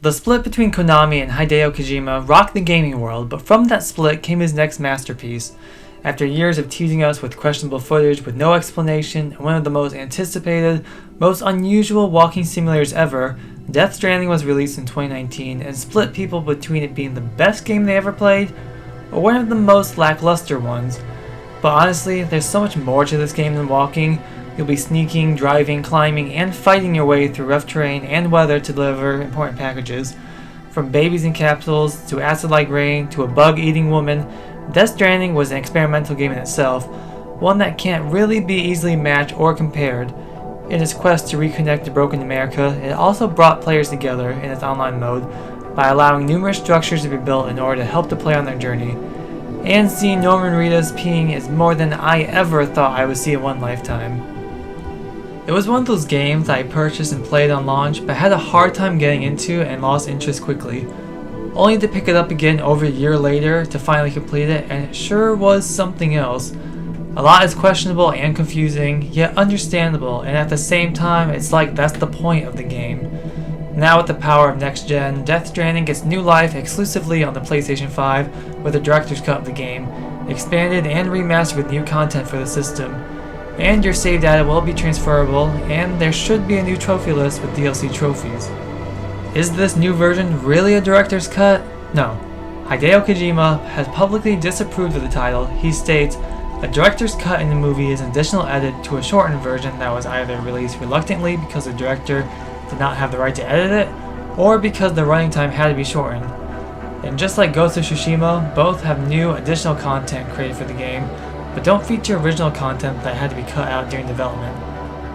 The split between Konami and Hideo Kojima rocked the gaming world, but from that split came his next masterpiece. After years of teasing us with questionable footage with no explanation and one of the most anticipated, most unusual walking simulators ever, Death Stranding was released in 2019 and split people between it being the best game they ever played or one of the most lackluster ones. But honestly, there's so much more to this game than walking. You'll be sneaking, driving, climbing, and fighting your way through rough terrain and weather to deliver important packages. From babies in capsules, to acid-like rain, to a bug-eating woman, Death Stranding was an experimental game in itself, one that can't really be easily matched or compared. In its quest to reconnect to broken America, it also brought players together in its online mode by allowing numerous structures to be built in order to help the player on their journey. And seeing Norman Reedus peeing is more than I ever thought I would see in one lifetime. It was one of those games that I purchased and played on launch, but had a hard time getting into and lost interest quickly, only to pick it up again over a year later to finally complete it, and it sure was something else. A lot is questionable and confusing, yet understandable, and at the same time, it's like that's the point of the game. Now with the power of next gen, Death Stranding gets new life exclusively on the PlayStation 5 with a director's cut of the game, expanded and remastered with new content for the system. And your save data will be transferable, and there should be a new trophy list with DLC trophies. Is this new version really a director's cut? No. Hideo Kojima has publicly disapproved of the title. He states, "A director's cut in the movie is an additional edit to a shortened version that was either released reluctantly because the director did not have the right to edit it, or because the running time had to be shortened." And just like Ghost of Tsushima, both have new additional content created for the game, but don't feature original content that had to be cut out during development.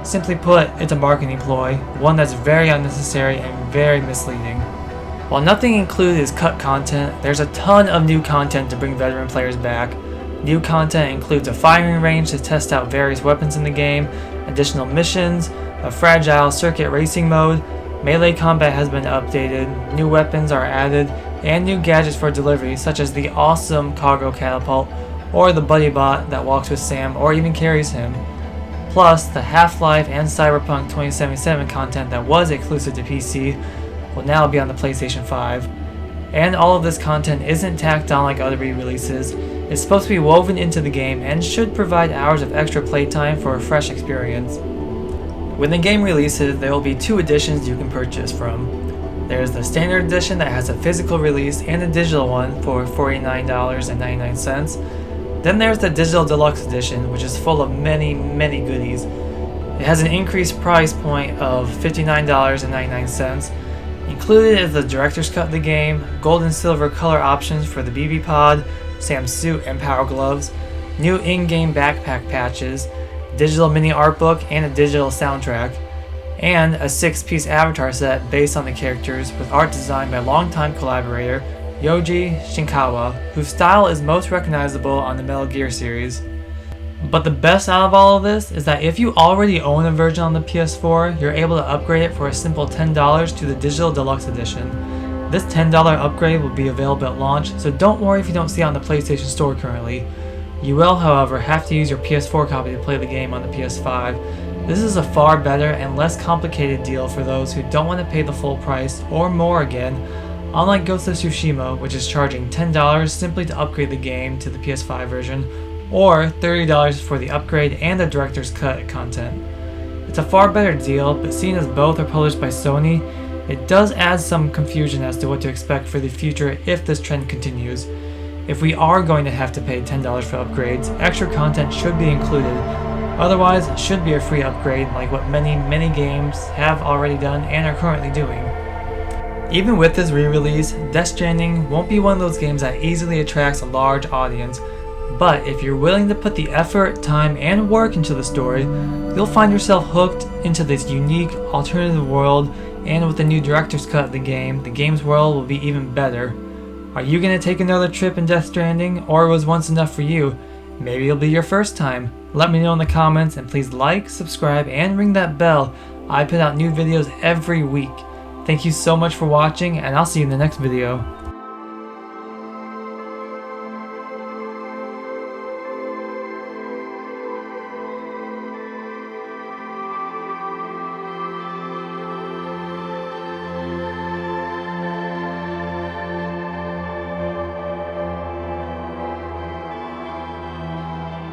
Simply put, it's a marketing ploy, one that's very unnecessary and very misleading. While nothing included is cut content, there's a ton of new content to bring veteran players back. New content includes a firing range to test out various weapons in the game, additional missions, a fragile circuit racing mode, melee combat has been updated, new weapons are added, and new gadgets for delivery such as the awesome cargo catapult, or the buddy bot that walks with Sam or even carries him. Plus, the Half-Life and Cyberpunk 2077 content that was exclusive to PC will now be on the PlayStation 5. And all of this content isn't tacked on like other re-releases. It's supposed to be woven into the game and should provide hours of extra playtime for a fresh experience. When the game releases, there will be two editions you can purchase from. There's the standard edition that has a physical release and a digital one for $49.99. Then there's the digital deluxe edition, which is full of many goodies. It has an increased price point of $59.99. Included is the director's cut of the game, gold and silver color options for the BB pod, Sam's suit and power gloves, new in-game backpack patches, digital mini art book and a digital soundtrack, and a 6-piece avatar set based on the characters with art designed by longtime collaborator Yoji Shinkawa, whose style is most recognizable on the Metal Gear series. But the best out of all of this is that if you already own a version on the PS4, you're able to upgrade it for a simple $10 to the digital deluxe edition. This $10 upgrade will be available at launch, so don't worry if you don't see it on the PlayStation Store currently. You will, however, have to use your PS4 copy to play the game on the PS5. This is a far better and less complicated deal for those who don't want to pay the full price, or more again, unlike Ghost of Tsushima, which is charging $10 simply to upgrade the game to the PS5 version, or $30 for the upgrade and the director's cut content. It's a far better deal, but seeing as both are published by Sony, it does add some confusion as to what to expect for the future if this trend continues. If we are going to have to pay $10 for upgrades, extra content should be included. Otherwise, it should be a free upgrade like what many games have already done and are currently doing. Even with this re-release, Death Stranding won't be one of those games that easily attracts a large audience, but if you're willing to put the effort, time, and work into the story, you'll find yourself hooked into this unique, alternative world, and with the new director's cut of the game's world will be even better. Are you going to take another trip in Death Stranding, or was once enough for you? Maybe it'll be your first time. Let me know in the comments, and please like, subscribe, and ring that bell. I put out new videos every week. Thank you so much for watching, and I'll see you in the next video.